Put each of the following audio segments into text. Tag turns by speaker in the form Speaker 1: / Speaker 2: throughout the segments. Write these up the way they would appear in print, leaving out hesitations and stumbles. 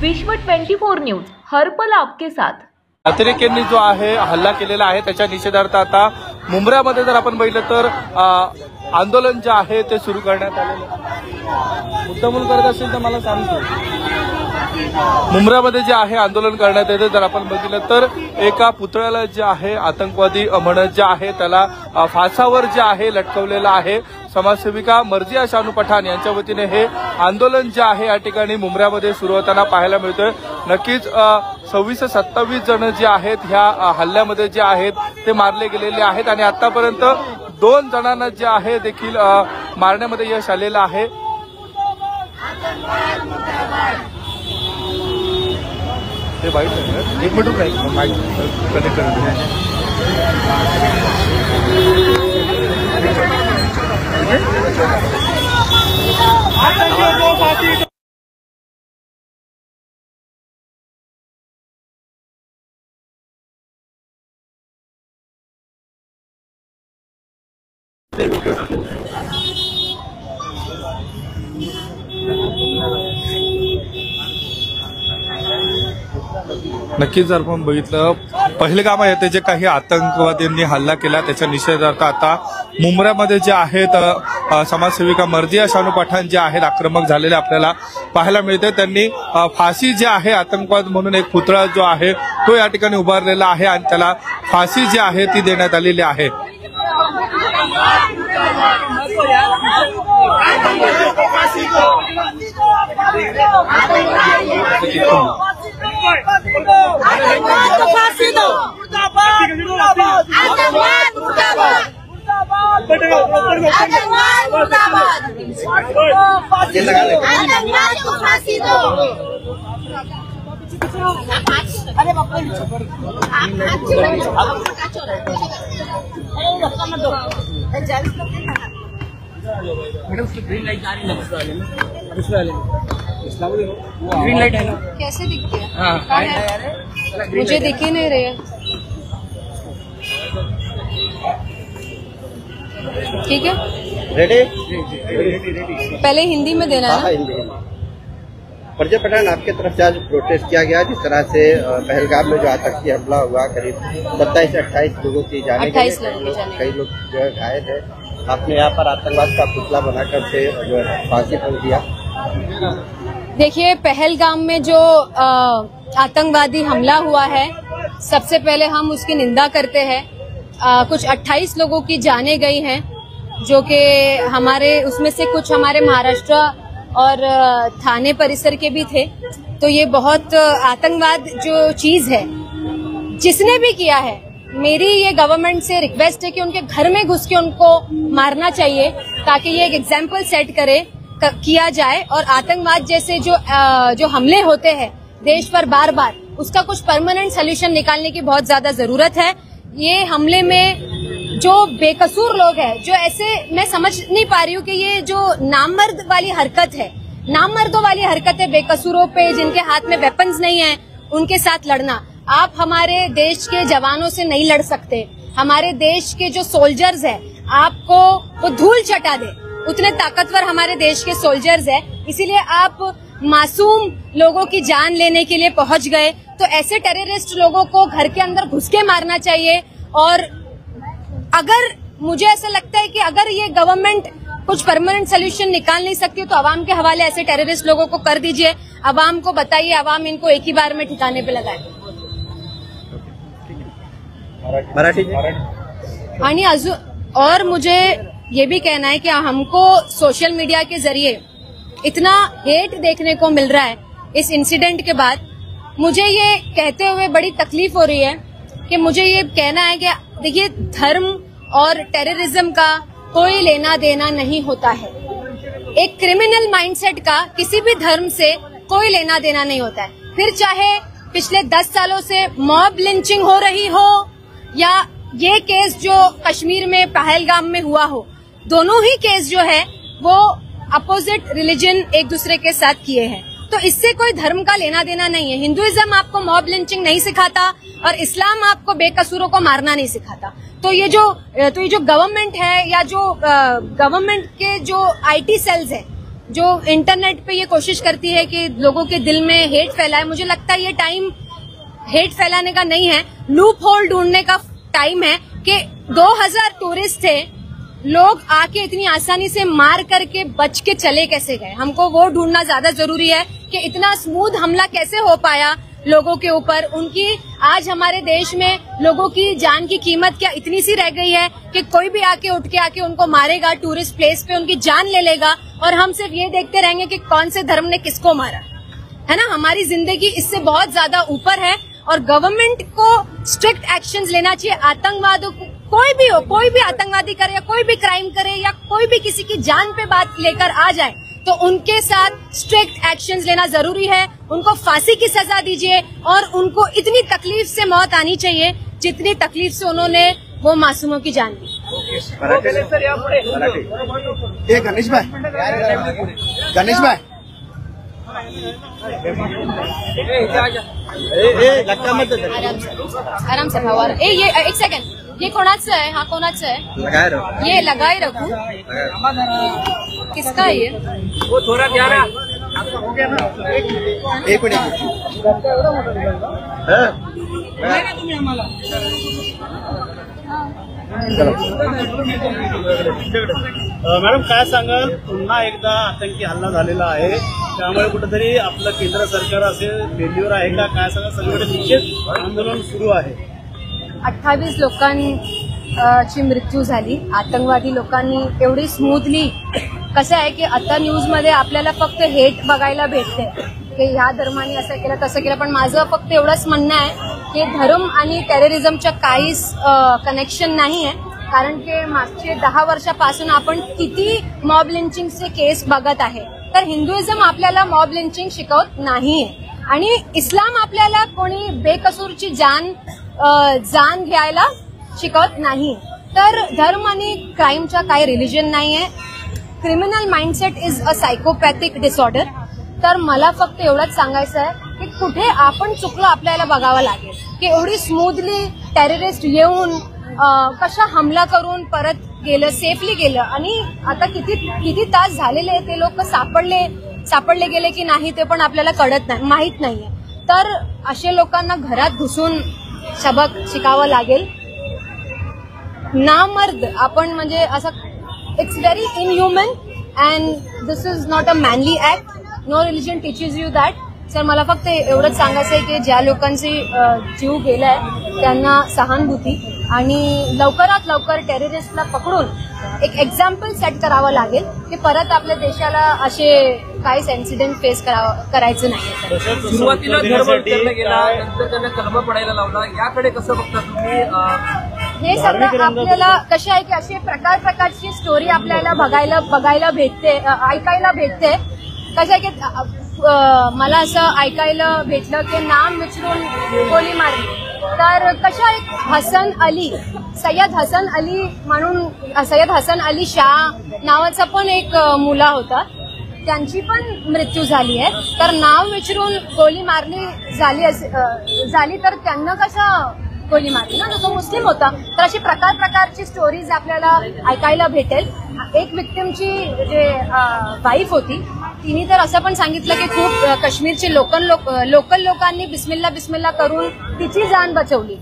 Speaker 1: विश्व 24 न्यूज हरपल आपके साथ।
Speaker 2: अतिरेक्यांनी जो आहे हल्ला केलेला आहे त्याच्या निषेधार्थ आता मुंब्रामध्ये जर आपण बघितलं तर आंदोलन जे आहे ते सुरू करण्यात आलेलं आहे। मुद्दामून करत असेल तर मला सांगतो, मुंब्रामध्ये जे आहे आंदोलन करण्यात येते जर आपण बघितलं तर एका पुतळ्याला जे आहे आतंकवादी म्हणत जे आहे त्याला फासावर जे आहे लटकवलेलं आहे। समाजसेविका मर्जिया शानू पठाण यांच्या वतीने हे आंदोलन जे आहे या ठिकाणी मुंब्र्यामध्ये सुरू होताना पाहायला मिळतोय। नक्कीच 26-27 जण जे आहेत ह्या हल्ल्यामध्ये जे आहेत ते मारले गेलेले आहेत आणि आतापर्यंत 2 जणांना जे आहे देखील मारण्यामध्ये यश आलेलं आहे। ते वाईट आहे, एक मिनिट नाही माईक कनेक्ट करत नक्कीच जर आपण बघितलं पहलगाम येथे जे काही आतंकवाद्यांनी हल्ला केला त्याच्या निषेधार्थ आता मुंब्र्यामध्ये जे आहेत समाजसेविका मर्जिया शानू पठाण जे आहेत आक्रमक झालेले आपल्याला पाहायला मिळते। त्यांनी फाशी जे आहे आतंकवाद म्हणून एक पुतळा जो आहे तो या ठिकाणी उभारलेला आहे आणि त्याला फाशी जी आहे ती देण्यात आलेली आहे।
Speaker 3: अरे बाप ग्रीन लाइट आ रही है, ग्रीन लाइट है ना?
Speaker 4: कैसे दिखती है?
Speaker 3: हाँ,
Speaker 4: मुझे दिख ही नहीं रही है। ठीक है,
Speaker 5: रेडी?
Speaker 4: पहले हिंदी में देना है ना?
Speaker 5: हिंदी। मर्जिया पठाण, आपके तरफ से आज प्रोटेस्ट किया गया जिस तरह से पहलगाम में जो आतंकी हमला हुआ, करीब 27 से 28 लोगों की जाने गई, कई लोग जो है घायल है। आपने यहाँ पर आतंकवाद का पुतला बनाकर से जो है फांसी पर दिया।
Speaker 4: देखिए, पहलगाम में जो आतंकवादी हमला हुआ है, सबसे पहले हम उसकी निंदा करते हैं। कुछ 28 लोगों की जानें गई हैं, जो कि हमारे उसमें से कुछ हमारे महाराष्ट्र और थाने परिसर के भी थे। तो ये बहुत आतंकवाद जो चीज है, जिसने भी किया है, मेरी ये गवर्नमेंट से रिक्वेस्ट है कि उनके घर में घुस के उनको मारना चाहिए, ताकि ये एक एग्जाम्पल सेट किया जाए और आतंकवाद जैसे जो हमले होते हैं देश पर बार बार, उसका कुछ परमानेंट सोल्यूशन निकालने की बहुत ज्यादा जरूरत है। ये हमले में जो बेकसूर लोग हैं, जो ऐसे मैं समझ नहीं पा रही हूँ कि ये जो नामर्द वाली हरकत है, नामर्दों वाली हरकत है, बेकसूरों पे जिनके हाथ में वेपन्स नहीं है उनके साथ लड़ना। आप हमारे देश के जवानों से नहीं लड़ सकते। हमारे देश के जो सोल्जर्स हैं, आपको वो धूल चटा दे, उतने ताकतवर हमारे देश के सोल्जर्स हैं। इसीलिए आप मासूम लोगों की जान लेने के लिए पहुंच गए। तो ऐसे टेररिस्ट लोगों को घर के अंदर घुस के मारना चाहिए। और अगर मुझे ऐसा लगता है कि अगर ये गवर्नमेंट कुछ परमानेंट सोल्यूशन निकाल नहीं सकती तो अवाम के हवाले ऐसे टेररिस्ट लोगों को कर दीजिए। अवाम को बताइए, अवाम इनको एक ही बार में ठिकाने पे लगाए। आणि और मुझे ये भी कहना है कि हमको सोशल मीडिया के जरिए इतना हेट देखने को मिल रहा है इस इंसिडेंट के बाद। मुझे ये कहते हुए बड़ी तकलीफ हो रही है कि मुझे ये कहना है कि देखिए, धर्म और टेररिज्म का कोई लेना देना नहीं होता है। एक क्रिमिनल माइंडसेट का किसी भी धर्म से कोई लेना देना नहीं होता है। फिर चाहे पिछले 10 सालों से मॉब लिंचिंग हो रही हो या ये केस जो कश्मीर में पहलगाम में हुआ हो, दोनों ही केस जो है वो अपोजिट रिलीजन एक दूसरे के साथ किए हैं। तो इससे कोई धर्म का लेना देना नहीं है। हिंदुइज्म आपको मॉब लिंचिंग नहीं सिखाता और इस्लाम आपको बेकसूरों को मारना नहीं सिखाता। तो ये जो गवर्नमेंट है या जो गवर्नमेंट के जो IT सेल्स है, जो इंटरनेट पे ये कोशिश करती है कि लोगों के दिल में हेट फैलाए, मुझे लगता है ये टाइम हेट फैलाने का नहीं है, लूप होल ढूंढने का टाइम है कि 2000 टूरिस्ट थे, लोग आके इतनी आसानी से मार करके बच के चले कैसे गए। हमको वो ढूंढना ज्यादा जरूरी है कि इतना स्मूथ हमला कैसे हो पाया लोगों के ऊपर। उनकी आज हमारे देश में लोगों की जान की कीमत क्या इतनी सी रह गई है कि कोई भी आके उठ के आके उनको मारेगा, टूरिस्ट प्लेस पे उनकी जान ले लेगा और हम सिर्फ ये देखते रहेंगे कि कौन से धर्म ने किसको मारा, है ना। हमारी जिंदगी इससे बहुत ज्यादा ऊपर है और गवर्नमेंट को स्ट्रिक्ट एक्शंस लेना चाहिए। आतंकवाद कोई भी हो, कोई भी आतंकवादी करे या कोई भी क्राइम करे या कोई भी किसी की जान पे बात लेकर आ जाए तो उनके साथ स्ट्रिक्ट एक्शंस लेना जरूरी है। उनको फांसी की सजा दीजिए और उनको इतनी तकलीफ से मौत आनी चाहिए जितनी तकलीफ से उन्होंने वो मासूमों की जान ली।
Speaker 5: गणेश भाई, गणेश भाई
Speaker 4: आराम से भावा। ये एक सेकंड, ये कोणाचं आहे? हा कोणाचं आहे? ये लगाए रखू, किसका है ये?
Speaker 3: वो थोड़ा प्यारा
Speaker 5: एक मिनिट
Speaker 6: मॅडम काय सांगाल, पुन्हा एकदा आतंकी हल्ला झालेला आहे, त्यामुळे कुठेतरी आपलं केंद्र सरकार असेल फेल्युअर आहे का काय सांगा? सगळीकडे निश्चित आंदोलन सुरू आहे।
Speaker 4: 28 लोकांची मृत्यू झाली आतंकवादी लोकांनी एवढी स्मूथली। कसं आहे की आता न्यूज मध्ये आपल्याला फक्त हेट बघायला भेटते की ह्या धर्माने असं केलं तसं केलं, पण माझं फक्त एवढंच म्हणणं आहे की धर्म आणि टेररिझमच्या काहीच कनेक्शन नाही आहे। कारण की मागचे 10 वर्षापासून आपण किती मॉब लिंचिंगचे केस बघत आहे, तर हिंदुइझम आपल्याला मॉब लिंचिंग शिकवत नाहीये आणि इस्लाम आपल्याला कोणी बेकसूरची जान घ्यायला शिकवत नाही। तर धर्म आणि क्राईमच्या काही रिलिजन नाहीये। Criminal mindset is a psychopathic disorder. तर मला फक्त एवढंच सांगायचं आहे की कुठे आपण चुकलं आपल्याला बघावं लागेल की एवढी स्मूथली टेररिस्ट येऊन कशा हमला करून परत गेलं, सेफली गेलं आणि आता किती तास झालेले ते लोक सापडले गेले की नाही ते पण आपल्याला माहित नाहीये। तर असे लोकांना घरात घुसून सबक शिकावं लागेल। नामर्द आपण म्हणजे असं it's very inhuman and this is not a manly act. No religion teaches you that. Sir मला फक्त एवढंच सांगायचं आहे की ज्या लोकांचे जीव गेलाय त्यांना सहानुभूती आणि लवकरात लवकर टेररिस्टला पकडून एक एक्झाम्पल सेट करावं लागेल की परत आपल्या देशाला असे काहीच इन्सिडेंट फेस करायचं नाही।
Speaker 3: सुरुवातीला धर्म विचारला गेला, नंतर त्यांना कलमा पडायला लावला, याकडे कसं बघता तुम्ही?
Speaker 4: हे सगळं आपल्याला कसे आहे की असे प्रकारची स्टोरी आपल्याला बघायला भेटते, ऐकायला भेटते। कसं आहे की मला असं ऐकायला भेटलं की नाम विचारून गोळी मारली, तर कशा सय्यद हसन अली शाह नावाचा पण एक मुला होता, त्यांची पण मृत्यू झाली आहे। तर नाव विचारून गोळी मारली झाली तर त्यांना कसं गोळी मारली ना, तो मुस्लिम होता। तर अशी प्रकारची स्टोरीज आपल्याला ऐकायला भेटेल। एक विक्टिमची जे वाईफ होती तिने तर असं पण सांगितलं की खूप काश्मीरचे लोकल लोकांनी बिस्मिल्ला करून तिची जान बचवली।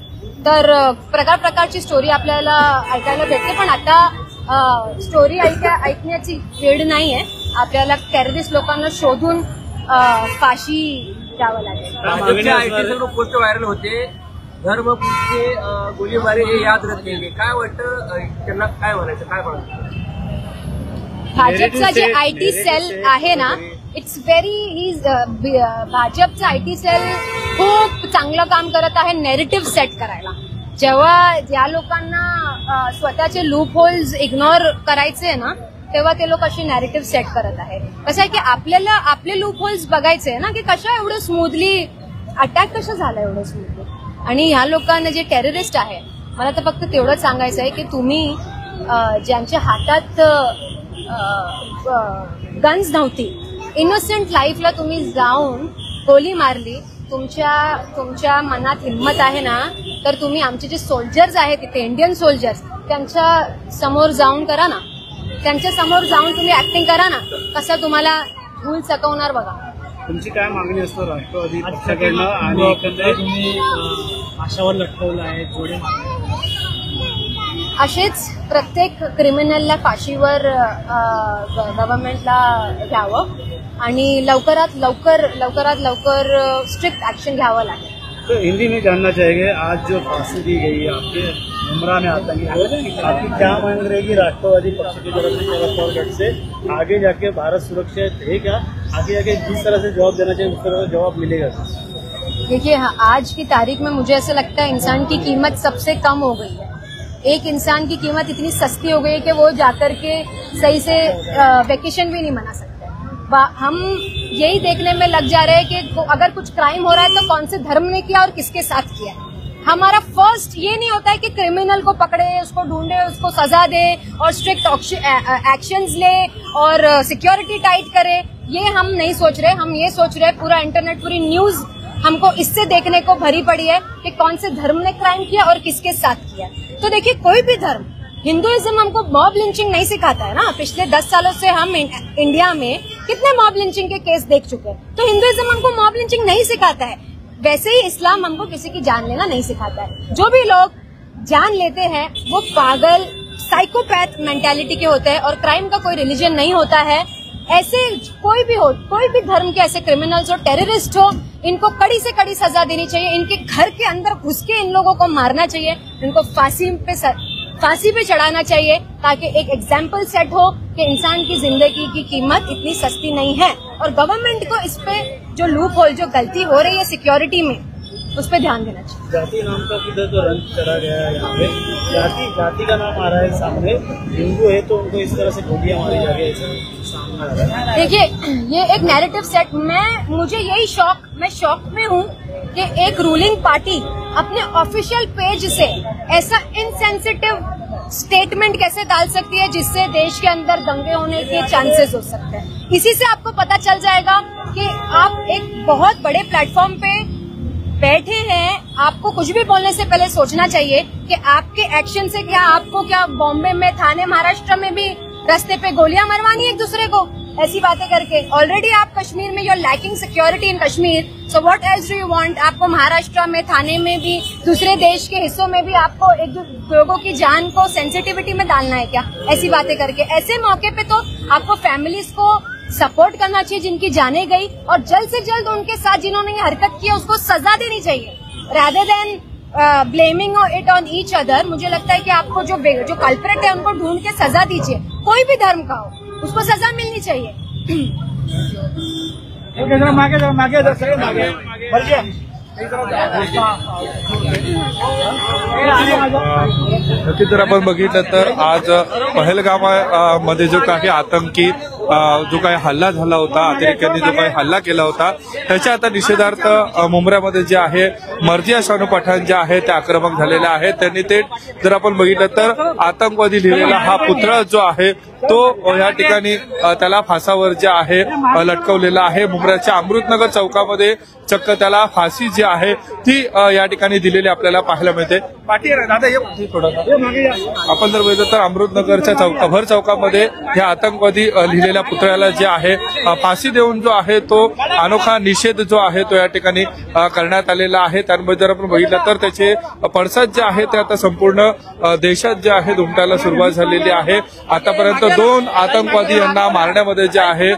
Speaker 4: तर प्रकारची स्टोरी आपल्याला ऐकायला भेटते, पण आता स्टोरी ऐकण्याची वेळ नाहीये। आपल्याला टेररिस्ट लोकांना शोधून फाशी द्यावं लागेल।
Speaker 3: पोस्ट व्हायरल होते, धर्म पुढचे गोळीबारी हे याद रखेंगे, काय वाटतं त्यांना? काय म्हणायचं, काय म्हणायचं?
Speaker 4: भाजपचा जे आयटी सेल आहे ना, इट्स भाजपचा आयटी सेल खूप चांगलं काम करत आहे नेरेटिव्ह सेट करायला। जेव्हा या लोकांना स्वतःचे लूप होल्स इग्नोर करायचे ना, तेव्हा ते लोक असे नॅरेटिव्ह सेट करत आहे। कसं आहे की आपल्याला आपले लूप होल्स बघायचे ना की कशा एवढं स्मूथली अटॅक कसं झालं एवढं स्मूथली। आणि ह्या लोकांना जे टेररिस्ट आहे, मला तर फक्त तेवढंच सांगायचं आहे की तुम्ही ज्यांच्या हातात गन्स नव्हती, इनोसेंट लाईफला तुम्ही जाऊन गोळी मारली, तुमच्या मनात हिंमत आहे ना, तर तुम्ही आमचे जे सोल्जर्स आहेत तिथे इंडियन सोल्जर्स त्यांच्या समोर जाऊन करा ना। त्यांच्या समोर जाऊन तुम्ही ऍक्टिंग करा ना, कसं तुम्हाला भूल सकवणार बघा.
Speaker 6: तुमची काय मागणी असतो राष्ट्रवादी पक्षाकडनं आणि एकंदरीत तुम्ही आशावर लटकवलं आहे जोडे
Speaker 4: असेच प्रत्येक क्रिमिनलला फाशीवर गव्हर्नमेंटला घ्यावं आणि लवकरात लवकर स्ट्रिक्ट एक्शन घ्यावं लागेल.
Speaker 6: तो हिंदी में जानना चाहेंगे, आज जो फांसी दी गई है आपके मुमरा में आतंकी को, आपकी क्या मांग रहेगी राष्ट्रवादी पक्ष की तरफ से, शरद पवार गठ से? आगे जाके भारत सुरक्षित है क्या? आगे जाके जिस तरह से जवाब देना चाहिए उस तरह का जवाब मिलेगा?
Speaker 4: देखिए, आज की तारीख में मुझे ऐसा लगता है इंसान की कीमत सबसे कम हो गई है. एक इंसान की कीमत इतनी सस्ती हो गई है कि वो जाकर के सही से वेकेशन भी नहीं मना सकते. हम यही देखने में लग जा रहे हैं कि अगर कुछ क्राइम हो रहा है तो कौन से धर्म ने किया और किसके साथ किया. हमारा फर्स्ट ये नहीं होता है कि क्रिमिनल को पकड़े, उसको ढूंढे, उसको सजा दे और स्ट्रिक्ट एक्शंस ले और सिक्योरिटी टाइट करे. ये हम नहीं सोच रहे. हम ये सोच रहे हैं, पूरा इंटरनेट, पूरी न्यूज हमको इससे देखने को भरी पड़ी है कि कौन से धर्म ने क्राइम किया और किसके साथ किया. तो देखिए, कोई भी धर्म, हिंदुइज्म हमको मॉब लिंचिंग नहीं सिखाता है ना. पिछले 10 सालों से हम इंडिया में कितने मॉब लिंचिंग के केस देख चुके हैं. तो हिंदुइज्म हमको मॉब लिंचिंग नहीं सिखाता है. वैसे ही इस्लाम हमको किसी की जान लेना नहीं सिखाता है. जो भी लोग जान लेते हैं वो पागल, साइकोपैथ मेंटालिटी के होते हैं और क्राइम का कोई रिलीजन नहीं होता है. ऐसे कोई भी हो, कोई भी धर्म के ऐसे क्रिमिनल्स हो, टेररिस्ट हो, इनको कड़ी से कड़ी सजा देनी चाहिए. इनके घर के अंदर घुस के इन लोगों को मारना चाहिए. इनको फांसी पे चढ़ाना चाहिए ताकि एक एग्जाम्पल सेट हो कि इंसान की जिंदगी की कीमत इतनी सस्ती नहीं है. और गवर्नमेंट को इस पे जो लूप होल, जो गलती हो रही है सिक्योरिटी में, उस पर ध्यान देना चाहिए.
Speaker 6: जाति नाम का किधर तो रंग चढ़ा गया है यहाँ पे. जाति का नाम आ रहा है सामने. हिंदू है तो उनको इस तरह से गोलियां मारी जा रही है, सामने आ रहा है.
Speaker 4: देखिए, ये एक नैरेटिव सेट, मुझे यही मैं शॉक में हूँ कि एक रूलिंग पार्टी अपने ऑफिशियल पेज से ऐसा इनसेंसिटिव स्टेटमेंट कैसे डाल सकती है जिससे देश के अंदर दंगे होने के चांसेस हो सकते हैं. इसी से आपको पता चल जाएगा कि आप एक बहुत बड़े प्लेटफॉर्म पे बैठे हैं. आपको कुछ भी बोलने से पहले सोचना चाहिए कि आपके एक्शन से आपको बॉम्बे में, थाने, महाराष्ट्र में भी रास्ते पे गोलियां मरवानी एक दूसरे को, ऐसी बातें करके. ऑलरेडी आप कश्मीर में, you are lacking security in Kashmir, so what else do you want? आपको महाराष्ट्र में, थाने में भी, दूसरे देश के हिस्सों में भी आपको एक लोगों की जान को सेंसिटिविटी में डालना है क्या, ऐसी बातें करके? ऐसे मौके पे तो आपको फैमिलीज को सपोर्ट करना चाहिए जिनकी जाने गई, और जल्द से जल्द उनके साथ जिन्होंने ये हरकत की उसको सजा देनी चाहिए, rather than blaming it on each other. मुझे लगता है कि आपको जो कल्प्रेट है उनको ढूंढ के सजा दीजिए. कोई भी धर्म का हो, उसको सजा मिलनी चाहिए.
Speaker 2: नक्की जर आपण बघितलं तर आज पहलगाममध्ये जो काही आतंकी जो काही हल्ला झाला होता, अतिरेक्यांनी जो काही हल्ला केला होता, त्याच्या आता निषेधार्थ मुंब्र्यामध्ये जे आहे मर्जिया शानू पठाण जे आहे ते आक्रमक झालेले आहेत. त्यांनी ते जर आपण बघितलं तर आतंकवादी लिहिलेला हा पुतळा जो आहे तो या ठिकाणी त्याला फासावर जे आहे लटकवलेला आहे. मुंब्र्याच्या अमृतनगर चौकामध्ये चक्क त्याला फाशी जी आहे ती या ठिकाणी दिलेली आपल्याला पाहायला मिळते. आपण जर बघितलं तर अमृतनगरच्या भर चौकामध्ये या आतंकवादी लिहिलेल्या पुतळ्याला जे आहे फाशी देऊन जो आहे तो अनोखा निषेध जो आहे तो या ठिकाणी करण्यात आलेला आहे. त्यामुळे जर आपण बघितलं तर त्याचे पडसाद जे आहे ते आता संपूर्ण देशात जे आहे उमटायला सुरुवात झालेली आहे. आतापर्यंत 2 आतंकवादी यांना मारण्यामध्ये जे आहे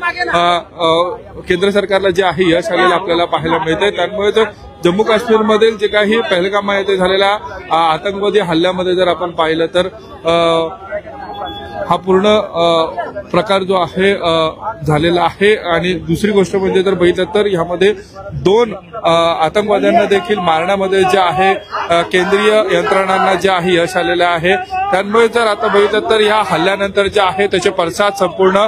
Speaker 2: केंद्र सरकारला जे आहे यश आलेलं आपल्याला पाहायला मिळते. त्यामुळे जम्मू काश्मीरमधील जे काही पहलगाम येथे झालेल्या आतंकवादी हल्ल्यामध्ये जर आपण पाहिलं तर हा पूर्ण प्रकार जो आहे झालेला आहे. आणि दुसरी गोष्ट म्हणजे जर बघितलं तर यामध्ये 2 आतंकवाद्यांना देखील मारण्यामध्ये जे आहे केंद्रीय यंत्रणांना जे आहे यश आलेलं आहे. त्यामुळे जर आता बघितलं तर या हल्ल्यानंतर जे आहे त्याचे पडसाद संपूर्ण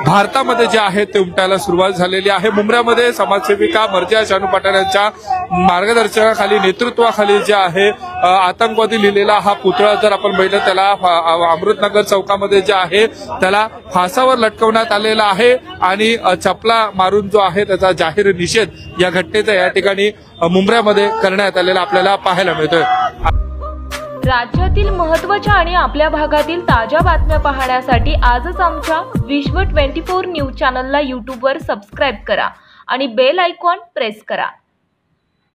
Speaker 2: भारतामध्ये जे आहे ते उमटायला सुरुवात झालेली आहे. मुंब्र्यामध्ये समाजसेविका मर्जिया शानू पठाण यांच्या मार्गदर्शनाखाली, नेतृत्वाखाली जे आहे आतंकवादी लिहिलेला हा पुतळा जर आपण बघितलं त्याला अमृतनगर चौकामध्ये जे आहे त्याला फासावर लटकवण्यात आलेला आहे. आणि चपला मारून जो आहे त्याचा जाहीर निषेध या घटनेचा या ठिकाणी मुंब्र्यामध्ये करण्यात आलेला आपल्याला पाहायला मिळतोय.
Speaker 1: राज्यातील महत्त्वाच्या आणि आपल्या भागातील ताज्या बातम्या पाहण्यासाठी आजच आमच्या विश्व 24 न्यूज चॅनलला यूट्यूबवर सबस्क्राईब करा आणि बेल आयकॉन प्रेस करा.